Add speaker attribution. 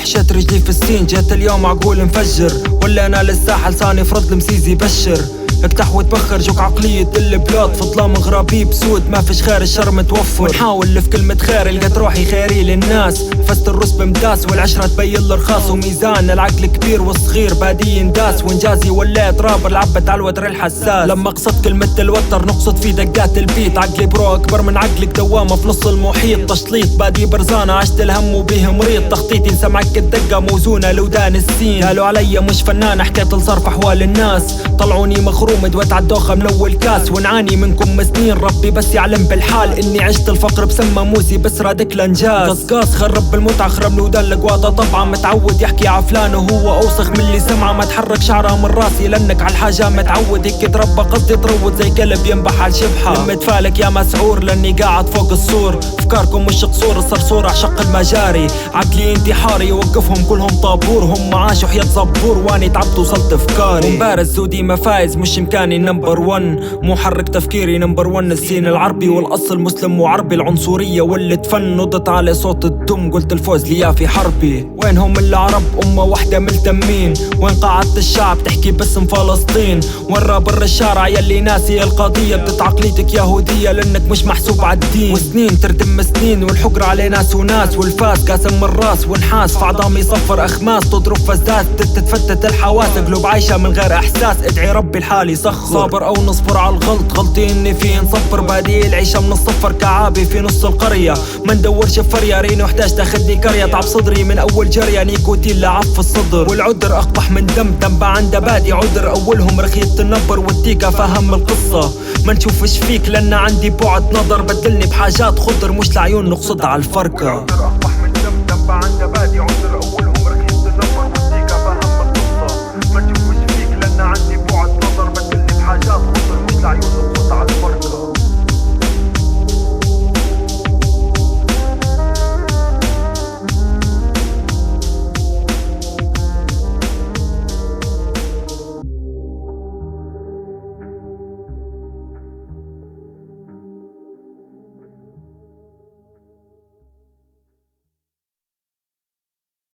Speaker 1: حشيت رجلي في السين جيت اليوم عقول مفجر، ولا انا للساحة لساني فرد المسيزي بشر. اقتح وتبخر جوك عقلية البلاد في ظلام غرابي بسود ما فيش خير الشر متوفر. ونحاول في كلمة خير لقيت روحي خيري للناس، فزت الرس بمداس والعشرة تبين الرخاص، وميزان العقل كبير والصغير بادي ينداس، وانجازي وليت رابر لعبت على الوتر الحساس. لما قصدت كلمة الوتر نقصد في دقات البيت، عقلي برو اكبر من عقلك دوامة في نص المحيط، تشليط بادي برزانة عشت الهم وبيه مريض، تخطيطي سمعك الدقة موزونة لودان السين. قالوا علي مش فنان حكيت لصرف احوال الناس، طلعوني مخروم دوت عالدوخة من اول كاس، ونعاني منكم سنين ربي بس يعلم بالحال، اني عشت الفقر بسمى موسي بس رادك لانجاز. قصقاص خرب بالمتعة خرب لودان لقواطة طبعا، متعود يحكي عفلان وهو اوسخ من اللي سمعه، ما تحرك شعره من راسي لانك عالحاجة متعود، هيك تربى قصدي تروض زي كلب ينبح عالشبحة. لمت فالك يا مسعور لاني قاعد فوق السور، افكاركم مش قصور الصرصور عشق المجاري، عقلي انتحاري يوقفهم كلهم طابور، هم عاشوا حياة صبور واني تعبت وصلت افكاري، ومبارز زودي مفايز مش امكاني نمبر 1، مو حرك تفكيري نمبر 1 السين العربي والاصل مسلم وعربي، العنصرية واللي تفن نضت على صوت الدم قلت الفوز ليا في حربي. وينهم العرب أمة وحدة ملتمين، وين قاعدة الشعب تحكي باسم فلسطين، وين رابر الشارع يلي ناسي القضية، بتتعقليتك يهودية لانك مش محسوب عالدين، وسنين تردم سنين والحقر على ناس وناس، والفاس قاسم من الراس ونحاس في عظامي صفر اخماس، تضرب فزات تتفتت الحواس، قلوب عايشة من غير احساس ادعي ربي الحالي سخر. صابر او نصبر على الغلط غلطي اني فيه نصفر، بادي العيشة من الصفر كعابي في نص القرية، ما ندورش بفرية ريني وحداش تاخدني كرية، تعب صدري من اول جرية نيكوتين لعف الصدر، والعذر اقبح من دم عند بادي عذر، اولهم رخية النبر والتيكة فهم القصة، ما نشوفش فيك لان عندي بعد نظر، بدلني بحاجات خضر مش لعيون نقصد على الفرقة.